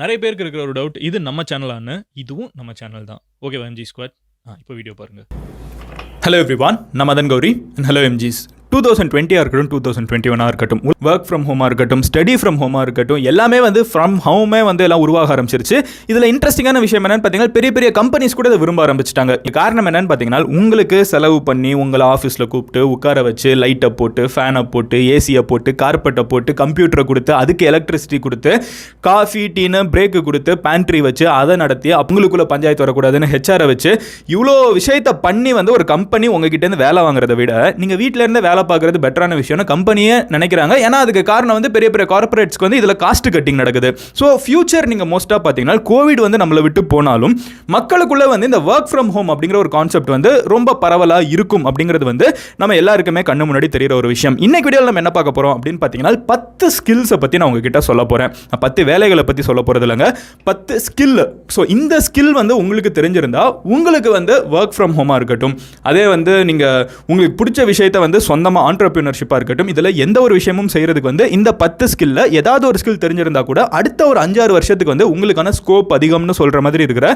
நிறைய பேருக்கு இருக்கிற ஒரு டவுட், இது நம்ம சேனலான்னு. இதுவும் நம்ம சேனல் தான். ஓகேவா எம்ஜி ஸ்குவாட்? இப்போ வீடியோ பாருங்கள். ஹலோ எவ்ரிவான், நான் மதன் கௌரி அண்ட் ஹலோ எம்ஜிஸ். 2020 இருக்கட்டும், 2021 இருக்கட்டும், ஒர்க் ஃப்ரம் ஹோமாக இருக்கட்டும், ஸ்டடி ஃப்ரம் ஹோமாக இருக்கட்டும், எல்லாமே ஃப்ரம் ஹோமே எல்லாம் உருவாக ஆரம்பிச்சிருச்சு. இதில் இன்ட்ரெஸ்டிங்கான விஷயம் என்னன்னு பார்த்தீங்கன்னா, பெரிய பெரிய கம்பெனிஸ் கூட இதை விரும்ப ஆரம்பிச்சிட்டாங்க. காரணம் என்னன்னு பார்த்தீங்கன்னா, உங்களுக்கு செலவு பண்ணி உங்களை ஆஃபீஸில் கூப்பிட்டு உட்கார வச்சு லைட்டை போட்டு, ஃபேனை போட்டு, ஏசியை போட்டு, கார்பெட்டை போட்டு, கம்ப்யூட்டரை கொடுத்து, அதுக்கு எலக்ட்ரிசிட்டி கொடுத்து, காஃபி டீனு பிரேக்கு கொடுத்து, பேண்ட்ரி வச்சு அதை நடத்தி, அவங்களுக்குள்ள பஞ்சாயத்து வரக்கூடாதுன்னு ஹெச்ஆரை வச்சு இவ்வளோ விஷயத்தை பண்ணி ஒரு கம்பெனி உங்ககிட்டேருந்து வேலை வாங்குறதை விட நீங்கள் வீட்டில் இருந்து வேலை பார்க்கறது பெட்டரான விஷயம் கம்பெனியே நினைக்கிறாங்க. ஏன்னா அதுக்கு காரணம் பெரிய பெரிய கார்பரேட்ஸ்க்கு இதில் காஸ்ட் கட்டிங் நடக்குது. ஸோ ஃபியூச்சர் நீங்கள் மோஸ்ட்டாக பார்த்தீங்கன்னா கோவிட் நம்மளை விட்டு போனாலும் மக்களுக்குள்ள இந்த ஒர்க் ஃப்ரம் ஹோம் அப்படிங்கிற ஒரு கான்செப்ட் ரொம்ப பரவலாக இருக்கும் அப்படிங்கிறது நம்ம எல்லாருக்குமே கண்ணு முன்னாடி தெரிகிற ஒரு விஷயம். இன்னைக்கு வீடியோவில் நம்ம என்ன பார்க்க போகிறோம் அப்படின்னு பார்த்தீங்கன்னா 10 ஸ்கில்ஸை பற்றி நான் உங்ககிட்ட சொல்ல போகிறேன். 10 வேலைகளை பற்றி சொல்ல போகிறது இல்லைங்க, 10 ஸ்கில். ஸோ இந்த ஸ்கில் உங்களுக்கு தெரிஞ்சிருந்தா உங்களுக்கு ஒர்க் ஃப்ரம் ஹோமாக இருக்கட்டும், அதே நீங்கள் உங்களுக்கு பிடிச்ச விஷயத்தை சொந்தமாக ஆண்டர்பிரினர்ஷிப்பாக இருக்கட்டும், இதில் எந்த ஒரு விஷயமும் செய்கிறதுக்கு இந்த 10 ஸ்கில்ல ஏதாவது ஒரு ஸ்கில் தெரிஞ்சிருந்தா கூட அடுத்த ஒரு 5-6 வருஷத்துக்கு உங்களுக்கான ஸ்கோப் அதிகம்னு சொல்கிற மாதிரி இருக்கிற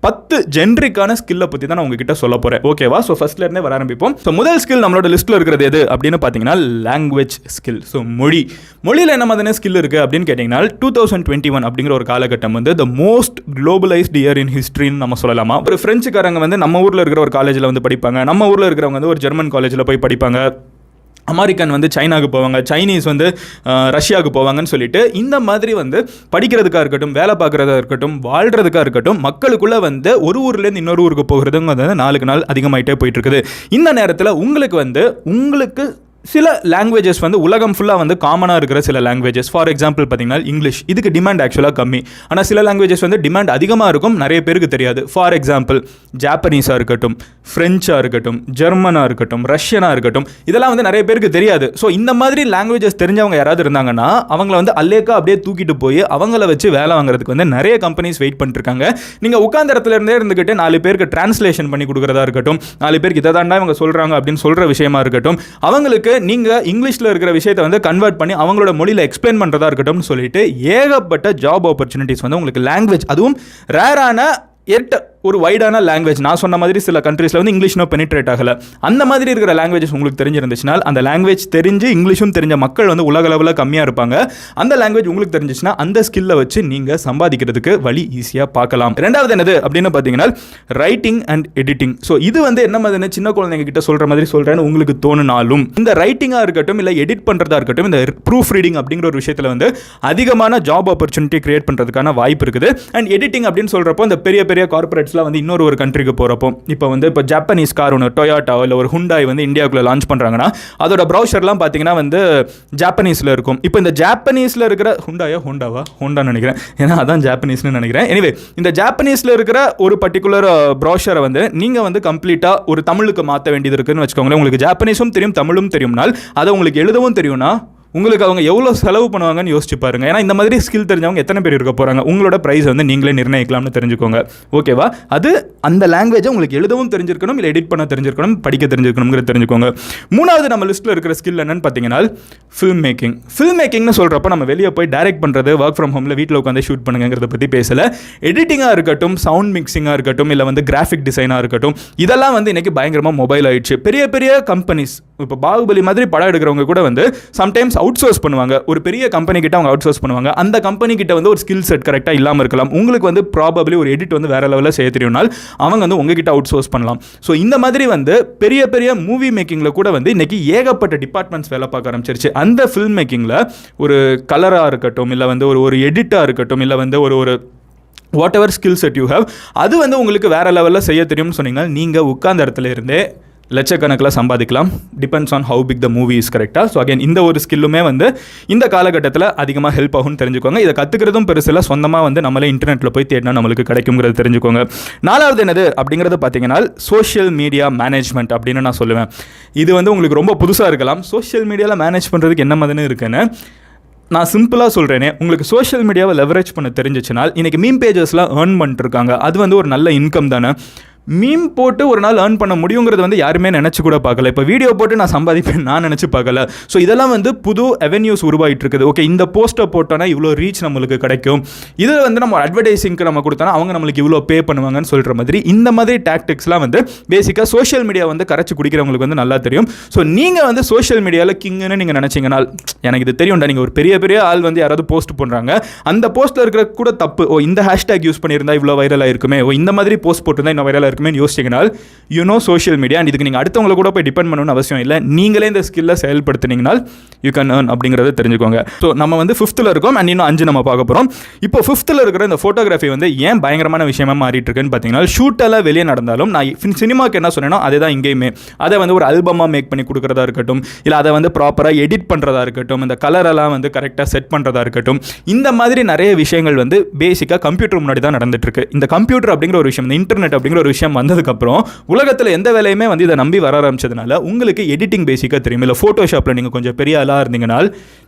10 ஜென்ரிக்கான ஸ்கில்லை பற்றி தான் நான் உங்ககிட்ட சொல்ல போகிறேன். ஓகேவா? ஸோ ஃபர்ஸ்ட்ல இருந்தே வர ஆரம்பிப்போம். ஸோ முதல் ஸ்கில் நம்மளோட லிஸ்ட்டில் இருக்கிறது எது அப்படின்னு பார்த்தீங்கன்னா லாங்குவேஜ் ஸ்கில். ஸோ மொழியில் என்ன மாதிரியான ஸ்கில் இருக்குது அப்படின்னு கேட்டிங்கன்னா 2021 அப்படிங்கிற ஒரு காலகட்டம் the most globalised year in ஹிஸ்ட்ரின்னு நம்ம சொல்லலாமா. ஒரு ஃப்ரெஞ்சுக்காரங்க நம்ம ஊரில் இருக்கிற ஒரு காலேஜில் படிப்பாங்க, நம்ம ஊரில் இருக்கிறவங்க ஒரு ஜெர்மன் காலேஜில் போய் படிப்பாங்க, அமெரிக்கன் சைனாவுக்கு போவாங்க, சைனீஸ் ரஷ்யாவுக்கு போவாங்கன்னு சொல்லிட்டு இந்த மாதிரி படிக்கிறதுக்காக இருக்கட்டும், வேலை பார்க்குறதா இருக்கட்டும், வாழ்கிறதுக்காக இருக்கட்டும், மக்களுக்குள்ளே ஒரு ஊர்லேருந்து இன்னொரு ஊருக்கு போகிறதுங்க நாளுக்கு நாள் அதிகமாகிட்டே போயிட்டு இருக்குது. இந்த நேரத்தில் உங்களுக்கு சில லாங்குவேஜஸ் உலகம் ஃபுல்லாக காமனாக இருக்கிற சில லாங்குவேஜஸ். ஃபார் எக்ஸாம்பிள் பார்த்தீங்கன்னா இங்கிலீஷ், இதுக்கு டிமாண்ட் ஆக்சுவலாக கம்மி, ஆனால் சில லாங்குவேஜஸ் டிமாண்ட் அதிகமாக இருக்கும், நிறைய பேருக்கு தெரியாது. ஃபார் எக்ஸாம்பிள் ஜாப்பனீஸாக இருக்கட்டும், ஃப்ரெஞ்சாக இருக்கட்டும், ஜெர்மனாக இருக்கட்டும், ரஷ்யனாக இருக்கட்டும், இதெல்லாம் நிறைய பேருக்கு தெரியாது. ஸோ இந்த மாதிரி லாங்குவேஜஸ் தெரிஞ்சவங்க யாராவது இருந்தாங்கன்னா அவங்கள அல்லேக்கா அப்படியே தூக்கிட்டு போய் அவங்கள வச்சு வேலை வாங்குறதுக்கு நிறைய கம்பெனிஸ் வெயிட் பண்ணிருக்காங்க. நீங்கள் உட்கார்ந்த இடத்துல இருந்தே இருந்துக்கிட்டு 4 பேருக்கு டிரான்ஸ்லேஷன் பண்ணி கொடுக்குறதா இருக்கட்டும், 4 பேருக்கு இதை தாண்டா இவங்க சொல்கிறாங்க அப்படின்னு சொல்கிற விஷயமா இருக்கட்டும், அவங்களுக்கு நீங்கள் இங்கிலீஷில் இருக்கிற விஷயத்தை கன்வெர்ட் பண்ணி அவங்களோட மொழியில் எக்ஸ்பிளைன் பண்ணுறதா இருக்கட்டும்னு சொல்லிட்டு ஏகப்பட்ட ஜாப் ஆப்பர்ச்சுனிட்டிஸ் உங்களுக்கு லாங்குவேஜ், அதுவும் ரேரான ஒரு வைடான லாங்குவேஜ். நான் சொன்ன மாதிரி சில கண்ட்ரீஸில் இங்கிலீஷ் பெனிட்ரேட் ஆகலை. அந்த மாதிரி இருக்கிற லாங்குவேஜஸ் உங்களுக்கு தெரிஞ்சிருந்துச்சுன்னா, அந்த லாங்குவேஜ் தெரிஞ்சு இங்கிலீஷும் தெரிஞ்ச மக்கள் உலக அளவில் கம்மியாக இருப்பாங்க. அந்த லாங்குவேஜ் உங்களுக்கு தெரிஞ்சிச்சுன்னா அந்த ஸ்கில்லை வச்சு நீங்கள் சம்பாதிக்கிறதுக்கு வழி ஈஸியாக பார்க்கலாம். ரெண்டாவது என்னது அப்படின்னு பார்த்தீங்கன்னா ரைட்டிங் அண்ட் எடிட்டிங். ஸோ இது என்ன மாதிரி சின்ன குழந்தைங்க கிட்ட சொல்கிற மாதிரி சொல்கிறேன்னு உங்களுக்கு தோணுனாலும், இந்த ரைட்டிங்காக இருக்கட்டும் இல்லை எடிட் பண்ணுறதா இருக்கட்டும், இந்த ப்ரூஃப் ரீடிங் அப்படிங்கிற ஒரு விஷயத்தில் அதிகமான ஜாப் ஆப்பர்ச்சுனிட்டி கிரியேட் பண்ணுறதுக்கான வாய்ப்பு இருக்குது. அண்ட் எடிட்டிங் அப்படின்னு சொல்கிறப்போ இந்த பெரிய பெரிய கார்பரேட்ஸ் இன்னொரு ஒரு கண்ட்ரிக்கு போகிறப்போ, இப்போ ஜப்பானீஸ் கார் ஒன்று டொயோட்டா இல்லை ஒரு ஹுண்டாய் இந்தியாவுக்குள்ள லான்ச் பண்ணுறாங்கன்னா அதோட ப்ரௌசர்லாம் பார்த்தீங்கன்னா ஜாப்பனீஸில் இருக்கும். இப்போ இந்த ஜாப்பனீஸில் இருக்கிற ஹோண்டான்னு நினைக்கிறேன், ஏன்னா அதான் ஜாப்பனீஸ்னு நினைக்கிறேன். எனிவே இந்த ஜாப்பனீஸில் இருக்கிற ஒரு பர்டிகுலர் ப்ரௌசரை நீங்கள் கம்ப்ளீட்டாக ஒரு தமிழுக்கு மாற்ற வேண்டியது இருக்குன்னு வச்சுக்கோங்களேன். உங்களுக்கு ஜாப்பனீஸும் தெரியும், தமிழும் தெரியும்னால் அதை உங்களுக்கு எழுதவும் தெரியும்னா உங்களுக்கு அவங்க எவ்வளோ செலவு பண்ணுவாங்கன்னு யோசிச்சு பாருங்கள். ஏன்னா இந்த மாதிரி ஸ்கில் தெரிஞ்சவங்க எத்தனை பேர் இருக்க போகிறாங்க, உங்களோட ப்ரைஸ் நீங்களே நிர்ணயிக்கலாம்னு தெரிஞ்சுக்கோங்க. ஓகேவா? அது அந்த லாங்குவேஜை உங்களுக்கு எழுதவும் தெரிஞ்சிருக்கணும், இல்லை எடிட் பண்ண தெரிஞ்சிருக்கணும், படிக்க தெரிஞ்சிருக்கணுங்கிறது தெரிஞ்சுக்கோங்க. மூணாவது நம்ம லிஸ்ட்டில் இருக்கிற ஸ்கில் என்னன்னு பார்த்தீங்கன்னா ஃபில்ம் மேக்கிங். ஃபில்ம் மேக்கிங்னு சொல்கிறப்ப நம்ம வெளியே போய் டைரக்ட் பண்ணுறது, ஒர்க் ஃப்ரம் ஹோமில் வீட்டில் உட்காந்து ஷூட் பண்ணுங்கிறத பற்றி பேசலை. எடிட்டிங்காக இருக்கட்டும், சவுண்ட் மிக்சிங்காக இருக்கட்டும், இல்லை கிராஃபிக் டிசைனாக இருக்கட்டும், இதெல்லாம் இன்றைக்கி பயங்கரமாக மொபைல் ஆயிடுச்சு. பெரிய பெரிய கம்பெனிஸ், இப்போ பாகுபலி மாதிரி படம் எடுக்கிறவங்க கூட சம்டைம்ஸ் அவுட் சோர்ஸ் பண்ணுவாங்க. ஒரு பெரிய கம்பெனி கிட்ட அவங்க அவுட் சோர்ஸ் பண்ணுவாங்க. அந்த கம்பெனி கிட்ட ஒரு ஸ்கில் செட் கரெக்டாக இல்லாமல் இருக்கலாம். உங்களுக்கு ப்ராபபிலி ஒரு எடிட் வேற லெவலில் செய்ய தெரியும்னால் அவங்க உங்ககிட்ட அவுட் சோர்ஸ் பண்ணலாம். ஸோ இந்த மாதிரி பெரிய பெரிய மூவி மேக்கிங்கில் கூட இன்னைக்கு ஏகப்பட்ட டிபார்ட்மெண்ட்ஸ் வேலை பார்க்க ஆரம்பிச்சிருச்சு. அந்த ஃபில்ம் மேக்கிங்கில் ஒரு கலராக இருக்கட்டும், இல்லை ஒரு எடிட்டாக இருக்கட்டும், இல்லை ஒரு what ever skill set you have, அது உங்களுக்கு வேற லெவலில் செய்ய தெரியும்னு சொன்னீங்கன்னா நீங்கள் உட்கார்ந்த இடத்துல இருந்தே லட்சக்கணக்கில் சம்பாதிக்கலாம். Depends on how big the movie is. கரெக்டாக? ஸோ அகைன் இந்த ஒரு ஸ்கில்லுமே இந்த காலகட்டத்தில் அதிகமாக ஹெல்ப் ஆகும்னு தெரிஞ்சுக்கோங்க. இதை கற்றுக்கிறதும் பெருசில் சொந்தமாக நம்மளே இன்டர்நெட்டில் போய் தேடினா நம்மளுக்கு கிடைக்குங்கிறது தெரிஞ்சுக்கோங்க. நாலாவது என்னது அப்படிங்கிறது பார்த்தீங்கன்னா சோஷியல் மீடியா மேனேஜ்மெண்ட் அப்படின்னு நான் சொல்லுவேன். இது உங்களுக்கு ரொம்ப புதுசாக இருக்கலாம். சோஷியல் மீடியாவில் மேனேஜ் பண்ணுறதுக்கு என்ன மாதிரி இருக்குன்னு நான் சிம்பிளாக சொல்கிறேனே. உங்களுக்கு சோஷியல் மீடியாவை லெவரேஜ் பண்ண தெரிஞ்சிச்சுனால் இன்றைக்கி மீம் பேஜஸ்லாம் ஏர்ன் பண்ணிட்டுருக்காங்க. அது ஒரு நல்ல இன்கம் தானே. மீம் போட்டு ஒரு நாள் ஏர்ன் பண்ண முடியுங்கிறது வந்து யாருமே நினச்சி கூட பார்க்கல. இப்போ வீடியோ போட்டு நான் சம்பாதிப்பேன் நான் நினச்சி பார்க்கல. ஸோ இதெல்லாம் வந்து புது அவென்யூஸ் உருவாகிட்டு இருக்குது. ஓகே, இந்த போஸ்ட்டை போட்டோன்னா இவ்வளோ ரீச் நம்மளுக்கு கிடைக்கும், இதில் வந்து நம்ம அட்வர்டைஸிங்க்கு நம்ம கொடுத்தோன்னா அவங்க நம்மளுக்கு இவ்வளோ பே பண்ணுவாங்கன்னு சொல்கிற மாதிரி இந்த மாதிரி டாக்டிக்ஸ்லாம் வந்து பேசிக்காக சோஷியல் மீடியா வந்து கரைச்சி குடிக்கிறவங்களுக்கு வந்து நல்லா தெரியும். ஸோ நீங்கள் வந்து சோஷியல் மீடியாவில் கிங்குன்னு நீங்கள் நினச்சிங்கன்னா, எனக்கு இது தெரியும்டா, நீங்கள் ஒரு பெரிய பெரிய ஆள் வந்து யாராவது போஸ்ட் பண்ணுறாங்க, அந்த போஸ்ட்டில் இருக்கிற கூட தப்பு, இந்த ஹேஷ்டேக் யூஸ் பண்ணியிருந்தா இவ்வளோ வைரலாக இருக்குமே, இந்த மாதிரி போஸ்ட் போட்டிருந்தா இன்னும் வைரலாக இருக்குமே யோசிச்சிங்கனால் சோஷியல் மீடியா. அண்ட் இதுக்கு நீங்கள் அடுத்தவங்களை கூட போய் டிபெண்ட் பண்ணணும்னு அவசியம் இல்லை. நீங்களே இந்த ஸ்கில்லை செயல்படுத்தினீங்கனால் யூ கேன் ஏர்ன் அப்படிங்கிறத தெரிஞ்சுக்கோங்க. ஸோ நம்ம வந்து 5th இருக்கோம் அண்ட் இன்னும் 5 நம்ம பார்க்க போகிறோம். இப்போ 5th இருக்கிற இந்த ஃபோட்டோகிராஃபி வந்து ஏன் பயங்கரமான விஷயமா மாறிட்டு இருக்குன்னு பார்த்தீங்கன்னா, ஷூட்டெல்லாம் வெளியே நடந்தாலும் நான் சினிமாவுக்கு என்ன சொன்னேனோ அதே தான் இங்கேயுமே. அதை வந்து ஒரு ஆல்பமாக மேக் பண்ணி கொடுக்குறதா இருக்கட்டும், இல்லை அதை வந்து ப்ராப்பராக எடிட் பண்ணுறதா இருக்கட்டும், இந்த கலரெல்லாம் வந்து கரெக்டாக செட் பண்ணுறதா இருக்கட்டும், இந்த மாதிரி நிறைய விஷயங்கள் வந்து பேசிக்காக கம்ப்யூட்டர் முன்னாடி தான் நடந்துட்டு இருக்கு. இந்த கம்ப்யூட்டர் அப்படிங்கிற ஒரு விஷயம், இந்த இன்டர்நெட் அப்படிங்கிற ஒரு விஷயம் வந்ததுக்கப்புறம் உலகத்தில் எந்த வேலையுமே வந்து இதை நம்பி வர ஆரம்பிச்சதுனால உங்களுக்கு எடிட்டிங் பேசிக்காக தெரியும். இல்லை ஃபோட்டோஷாப்பில் நீங்கள் கொஞ்சம் பெரிய ஆளாக இருந்தீங்கன்னா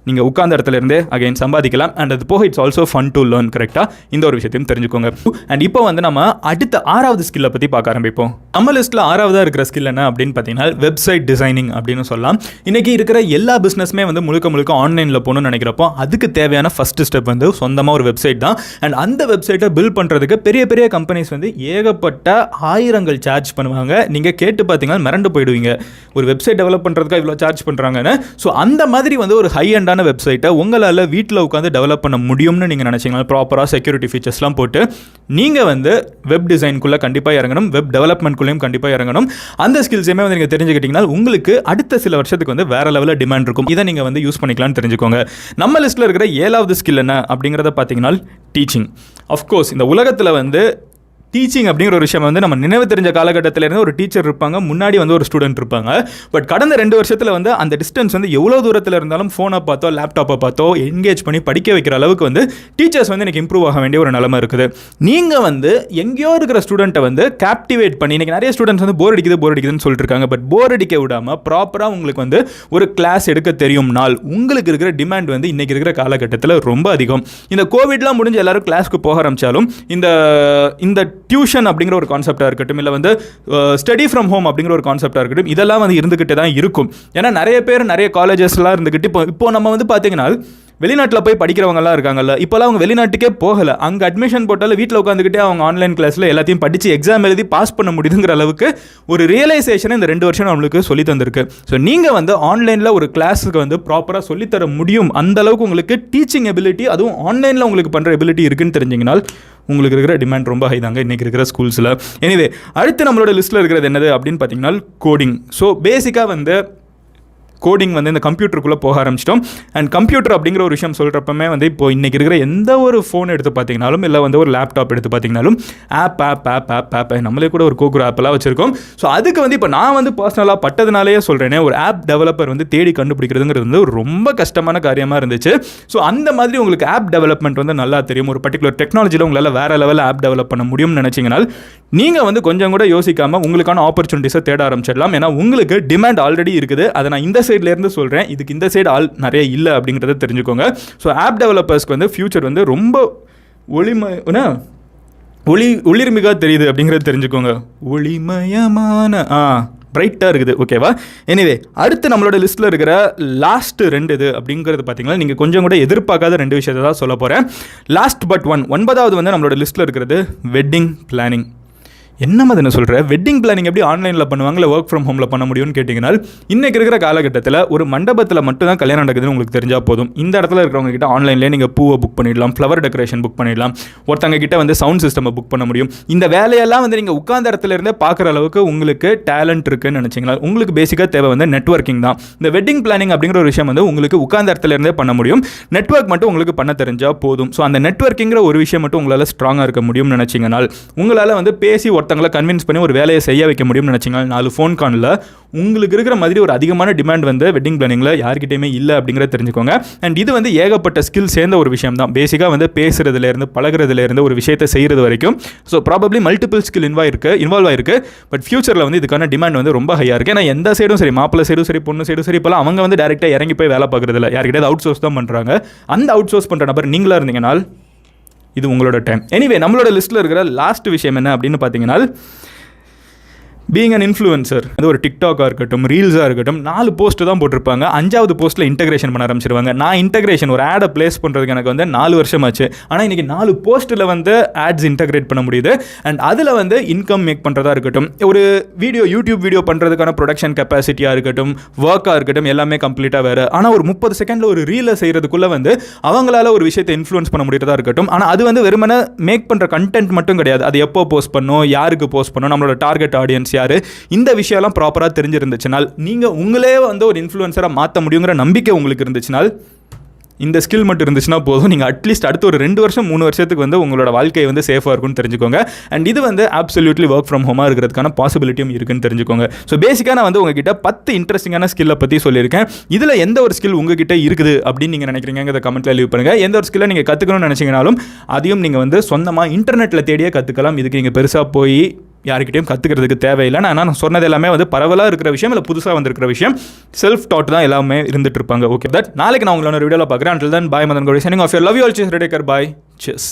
நீங்கள் உட்கார்ந்த இடத்துல இருந்தே அகைன் சம்பாதிக்கலாம். அண்ட் அது போக it's also fun to learn. கரெக்டாக இந்த ஒரு விஷயத்தையும் தெரிஞ்சுக்கோங்க. அண்ட் இப்போ வந்து நம்ம அடுத்த 6வது ஸ்கில்லை பற்றி பார்க்க ஆரம்பிப்போம். நம்ம லிஸ்ட்டில் 6வதாக இருக்கிற ஸ்கில் என்ன அப்படின்னு பார்த்தீங்கன்னா வெப்சைட் டிசைனிங் அப்படின்னு சொல்லலாம். இன்றைக்கி இருக்கிற எல்லா பிஸ்னஸுமே வந்து முழுக்க ஆன்லைனில் போகணும்னு நினைக்கிறப்போ அதுக்கு தேவையான ஃபஸ்ட் ஸ்டெப் வந்து சொந்தமாக ஒரு வெப்சைட் தான். அண்ட் அந்த வெப்சைட்டை பில்ட் பண்ணுறதுக்கு பெரிய பெரிய கம்பெனிஸ் வந்து ஏகப்பட்ட ஆயிரங்கள் சார்ஜ் பண்ணுவாங்க. நீங்கள் கேட்டு பார்த்தீங்கன்னா மிரண்டு போயிடுவீங்க, ஒரு வெப்சைட் டெவலப் பண்ணுறதுக்காக இவ்வளோ சார்ஜ் பண்ணுறாங்கன்னு. ஸோ அந்த மாதிரி வந்து ஒரு ஹை எண்டான வெப்சைட்டை உங்களால் வீட்டில் உட்காந்து டெவலப் பண்ண முடியும்னு நீங்கள் நினச்சிங்கன்னா ப்ராப்பராக செக்யூரிட்டி ஃபீச்சர்ஸ்லாம் போட்டு நீங்கள் வந்து வெப் டிசைனுக்குள்ளே கண்டிப்பாக இறங்கணும், வெப் டெவலப்மெண்ட்குள்ளேயும் கண்டிப்பாக இறங்கணும். அந்த ஸ்கில்ஸையுமே வந்து நீங்கள் தெரிஞ்சுக்கிட்டீங்கன்னா உங்களுக்கு அடுத்த சில வருஷத்துக்கு வந்து வேறு லெவலில் டிமாண்ட் இருக்கும். இதை நீங்கள் வந்து யூஸ் பண்ணிக்கலாம்னு தெரிஞ்சுக்கோங்க. நம்ம லிஸ்ட்டில் இருக்கிற 7வது ஸ்கில் என்ன அப்படிங்கிறத பார்த்தீங்கன்னா டீச்சிங். அஃப்கோர்ஸ் இந்த உலகத்தில் வந்து டீச்சிங் அப்படிங்கிற ஒரு விஷயம் வந்து நம்ம நினைவு தெரிஞ்ச காலகட்டத்திலேருந்து ஒரு டீச்சர் இருப்பாங்க, முன்னாடி வந்து ஒரு ஸ்டூடெண்ட் இருப்பாங்க. பட் கடந்த 2 வருஷத்தில் வந்து அந்த டிஸ்டன்ஸ் வந்து எவ்வளோ தூரத்தில் இருந்தாலும் ஃபோனை பார்த்தோ லேப்டாப்பை பார்த்தோ என்கேஜ் பண்ணி படிக்க வைக்கிற அளவுக்கு வந்து டீச்சர்ஸ் வந்து எனக்கு இம்ப்ரூவ் ஆக வேண்டிய ஒரு நிலைமை இருக்குது. நீங்கள் வந்து எங்கேயோ இருக்கிற ஸ்டூடெண்ட்டை வந்து கேப்டிவேட் பண்ணி, இன்றைக்கி நிறைய ஸ்டூடெண்ட்ஸ் வந்து போர் அடிக்குதுன்னு சொல்லிட்டு இருக்காங்க. பட் போர் அடிக்க விடாமல் ப்ராப்பராக உங்களுக்கு வந்து ஒரு கிளாஸ் எடுக்க தெரியும் நாள் உங்களுக்கு இருக்கிற டிமாண்ட் வந்து இன்றைக்கி இருக்கிற காலகட்டத்தில் ரொம்ப அதிகம். இந்த கோவிட்லாம் முடிஞ்சு எல்லாரும் கிளாஸ்க்கு போக ஆரம்பித்தாலும் இந்த டியூஷன் அப்படிங்கிற ஒரு கான்செப்டாக இருக்கட்டும், இல்லை வந்து ஸ்டடி ஃப்ரம் ஹோம் அப்படிங்கிற ஒரு கான்செப்டாக இருக்கட்டும், இதெல்லாம் வந்து இருந்துக்கிட்டே தான் இருக்கும். ஏன்னா நிறைய பேர் நிறைய காலேஜஸ்லாம் இருந்துக்கிட்டு இப்போ நம்ம வந்து பார்த்தீங்கன்னா வெளிநாட்டில் போய் படிக்கிறவங்கலாம் இருக்காங்கல்ல, இப்போலாம் அவங்க வெளிநாட்டுக்கே போகலை, அங்கே அட்மிஷன் போட்டாலும் வீட்டில் உட்காந்துக்கிட்டே அவங்க ஆன்லைன் கிளாஸில் எல்லாத்தையும் படித்து எக்ஸாம் எழுதி பாஸ் பண்ண முடியுதுங்கிற அளவுக்கு ஒரு ரியலைசேஷனை இந்த 2 வருஷம் நம்மளுக்கு சொல்லி தந்திருக்கு. ஸோ நீங்கள் வந்து ஆன்லைனில் ஒரு கிளாஸுக்கு வந்து ப்ராப்பராக சொல்லித்தர முடியும், அந்த அளவுக்கு உங்களுக்கு டீச்சிங் எபிலிட்டி, அதுவும் ஆன்லைனில் உங்களுக்கு பண்ணுற எபிலிட்டி இருக்குன்னு தெரிஞ்சிங்கனால் உங்களுக்கு இருக்கிற டிமாண்ட் ரொம்ப ஹை தாங்க இன்றைக்கி இருக்கிற ஸ்கூல்ஸில். எனிவே அடுத்து நம்மளோட லிஸ்ட்டில் இருக்கிறது என்னது அப்படின்னு பார்த்தீங்கன்னா கோடிங். ஸோ பேசிக்காக வந்து கோடிங் வந்து இந்த கம்ப்யூட்டருக்குள்ளே போக ஆரம்பிச்சிட்டோம். அண்ட் கம்ப்யூட்டர் அப்படிங்கிற ஒரு விஷயம் சொல்கிறப்பமே வந்து இப்போ இன்றைக்கி இருக்கிற எந்த ஒரு ஃபோன் எடுத்து பார்த்தீங்கனாலும், இல்லை வந்து ஒரு லேப்டாப் எடுத்து பார்த்தீங்கனாலும் ஆப் நம்மளே கூட ஒரு கோகுர் ஆப்பெல்லாம் வச்சுருக்கோம். ஸோ அதுக்கு வந்து இப்போ நான் வந்து பர்சனலாக பட்டதுனாலேயே சொல்கிறேனே, ஒரு ஆப் டெவலப்பர் வந்து தேடி கண்டுபிடிக்கிறதுங்கிறது வந்து ரொம்ப கஷ்டமான காரியமாக இருந்துச்சு. ஸோ அந்த மாதிரி உங்களுக்கு ஆப் டெவலப்மெண்ட் வந்து நல்லா தெரியும், ஒரு பர்டிகுலர் டெக்னாலஜியில் உங்களால் வேறு லெவலில் ஆப் டெவலப் பண்ண முடியும்னு நினச்சிங்கனால் நீங்கள் வந்து கொஞ்சம் கூட யோசிக்காமல் உங்களுக்கான ஆப்பர்ச்சுனிட்டிஸை தேட ஆரம்பிச்சிடலாம். ஏன்னா உங்களுக்கு டிமாண்ட் ஆல்ரெடி இருக்குது. அதை நான் இந்த சைட்லேருந்து சொல்கிறேன், இதுக்கு இந்த சைடு ஆள் நிறைய இல்லை அப்படிங்கிறத தெரிஞ்சுக்கோங்க. ஸோ ஆப் டெவலப்பர்ஸ்க்கு வந்து ஃபியூச்சர் வந்து ரொம்ப ஒளிர்மிகா தெரியுது அப்படிங்கிறத தெரிஞ்சுக்கோங்க. ஒளிமயமான பிரைட்டாக இருக்குது. ஓகேவா? எனிவே அடுத்து நம்மளோட லிஸ்ட்டில் இருக்கிற லாஸ்ட் 2 இது அப்படிங்கிறது பார்த்தீங்கன்னா நீங்கள் கொஞ்சம் கூட எதிர்பார்க்காத 2 விஷயத்தை தான் சொல்ல போகிறேன். லாஸ்ட் பட் 9வது வந்து நம்மளோட லிஸ்ட்டில் இருக்கிறது வெட்டிங் பிளானிங். என்ன மாதிரி சொல்கிற வெட்டிங் பிளானிங் எப்படி ஆன்லைனில் பண்ணுவாங்க, இல்லை ஒர்க் ஃப்ரம் ஹோமில் பண்ண முடியும்னு கேட்டிங்கன்னா, இன்றைக்கி இருக்கிற காலகட்டத்தில் ஒரு மண்டபத்தில் மட்டும் தான் கல்யாணம் நடக்குதுன்னு உங்களுக்கு தெரிஞ்சால் போதும். இந்த இடத்துல இருக்கிறவங்க கிட்ட ஆன்லைன்லேயே நீங்கள் பூவை புக் பண்ணிடலாம், ஃப்ளவர் டெக்கரேஷன் புக் பண்ணிடலாம், ஒருத்தங்க கிட்ட வந்து சவுண்ட் சிஸ்டமை புக் பண்ண முடியும். இந்த வேலையெல்லாம் வந்து நீங்கள் உட்கார்ந்த இடத்துல இருந்தே பார்க்குற அளவுக்கு உங்களுக்கு டேலண்ட் இருக்குன்னு நினச்சிங்களா, உங்களுக்கு பேசிக்காக தேவை வந்து நெட்வொர்க்கிங் தான். இந்த வெட்டிங் பிளானிங் அப்படிங்கிற ஒரு விஷயம் வந்து உங்களுக்கு உட்கார்ந்த இடத்துல இருந்தே பண்ண முடியும். நெட்வொர்க் மட்டும் உங்களுக்கு பண்ண தெரிஞ்சால் போதும். ஸோ அந்த நெட்வொர்க்கிங்கிற ஒரு விஷயம் மட்டும் உங்களால் ஸ்ட்ராங்காக இருக்க முடியும்னு நினச்சிங்கனால், உங்களால் வந்து பேசி ஒருத்தங்களை கன்வின்ஸ் பண்ணி ஒரு வேலையை செய்ய வைக்க முடியும்னு நினச்சிங்கன்னா 4 ஃபோன் காலில் உங்களுக்கு இருக்கிற மாதிரி ஒரு அதிகமான டிமாண்ட் வந்து வெட்டிங் பிளானிங்கில் யார்கிட்டையுமே இல்லை அப்படிங்கிறத தெரிஞ்சுக்கோங்க. அண்ட் இது வந்து ஏகப்பட்ட ஸ்கில் சேர்ந்த ஒரு விஷயம் தான். பேசிக்காக வந்து பேசுகிறதுலேருந்து பழகிறதுலேருந்து ஒரு விஷயத்தை செய்கிறது வரைக்கும். So probably multiple skill involve ஆயிருக்கு. பட் ஃபியூச்சரில் வந்து இதுக்கான டிமாண்ட் வந்து ரொம்ப ஹையாக இருக்குது. ஏன்னா எந்த சைடும் சரி, மாப்பிள்ளை சைடும் சரி, பொண்ணு சைடும் சரி, இப்போலாம் அவங்க வந்து டேரெக்டாக இறங்கி போய் வேலை பார்க்குறதில்ல, யார்கிட்ட அவுட் சோர்ஸ் தான் பண்ணுறாங்க. அந்த அவுட் சோர்ஸ் பண்ணுற நபர் நீங்களாக இருந்தீங்கனால் இது உங்களோட டைம். எனிவே நம்மளோட லிஸ்ட்டில் இருக்கிற லாஸ்ட் விஷயம் என்ன அப்படின்னு பார்த்தீங்கன்னா பீயிங் அன் இன்ஃப்ளூயன்சர் அது ஒரு டிக்டாக்காக இருக்கட்டும், ரீல்ஸாக இருக்கட்டும், 4 போஸ்ட் தான் போட்டிருப்பாங்க. 5வது போஸ்ட்டில் இன்டெகிரேஷன் பண்ண ஆரம்பிச்சிருவாங்க. நான் இன்டெகிரேஷன் ஒரு ஆடை ப்ளேஸ் பண்ணுறதுக்கு எனக்கு வந்து 4 வருஷம் ஆச்சு. ஆனால் இன்றைக்கி 4 போஸ்ட்டில் வந்து ஆட்ஸ் இன்டெகிரேட் பண்ண முடியுது. அண்ட் அதில் வந்து இன்கம் மேக் பண்ணுறதா இருக்கட்டும், ஒரு யூடியூப் வீடியோ பண்ணுறதுக்கான ப்ரொடக்ஷன் கெப்பாசிட்டியாக இருக்கட்டும், ஒர்க்காக இருக்கட்டும், எல்லாமே கம்ப்ளீட்டாக வேறு. ஆனால் ஒரு 30 செகண்டில் ஒரு ரீலை செய்கிறதுக்குள்ளே வந்து அவங்களால ஒரு விஷயத்தை இன்ஃப்ளூயன்ஸ் பண்ண முடியறதா இருக்கட்டும். ஆனால் அது வந்து வெறுமனே மேக் பண்ணுற கண்டென்ட் மட்டும் கிடையாது. அது எப்போ போஸ்ட் பண்ணணும், யாருக்கு போஸ்ட் பண்ணணும், நம்மளோட டார்கெட் ஆடியன்ஸ் யார், இந்த விஷயம்லாம் ப்ராப்பராக தெரிஞ்சிருந்துச்சுனால், நீங்கள் உங்களே வந்து ஒரு இன்ஃப்ளூயன்சராக மாற்ற முடியுங்கிற நம்பிக்கை உங்களுக்கு இருந்துச்சுனால், இந்த ஸ்கில் மட்டும் இருந்துச்சுன்னா போதும். நீங்கள் அட்லீஸ்ட் அடுத்த ஒரு 2 வருஷம் 3 வருஷத்துக்கு வந்து உங்களோட வாழ்க்கை வந்து சேஃபாக இருக்கும்னு தெரிஞ்சுக்கோங்க. அண்ட் இது வந்து அப்சல்யூட்லி ஒர்க் ஃப்ரம் ஹோமாக இருக்கிறதுக்கான பாசிபிலிட்டியும் இருக்குன்னு தெரிஞ்சுக்கோங்க. ஸோ பேசிக்காக நான் வந்து உங்ககிட்ட 10 இன்ட்ரெஸ்டிங்கான ஸ்கில்லை பற்றி சொல்லியிருக்கேன். இதில் எந்த ஒரு ஸ்கில் உங்ககிட்ட இருக்குது அப்படின்னு நீங்கள் நினைக்கிறீங்க கமெண்ட்டில் லீவ் பண்ணுங்கள். எந்த ஒரு ஸ்கில்லை நீங்கள் கற்றுக்கணும்னு நினச்சிங்கனாலும் அதையும் நீங்கள் வந்து சொந்தமாக இன்டர்நெட்டில் தேடியே கற்றுக்கலாம். இதுக்கு நீங்கள் பெருசாக போய் யாருக்கிட்டையும் கற்றுக்கிறதுக்கு தேவையில்லை. நான் சொன்னது எல்லாமே வந்து பரவலாக இருக்கிற விஷயம், இல்லை புதுசாக வந்திருக்கிற விஷயம். செல்ஃப் டாட் தான் எல்லாமே இருந்துட்டு இருப்பாங்க. ஓகே, தட் நாளைக்கு நான் உங்களோட வீடியோவில் பார்க்குறேன். Until then, bye, Madan Gauri signing off. Love you all. Cheers, take care. Bye. Cheers.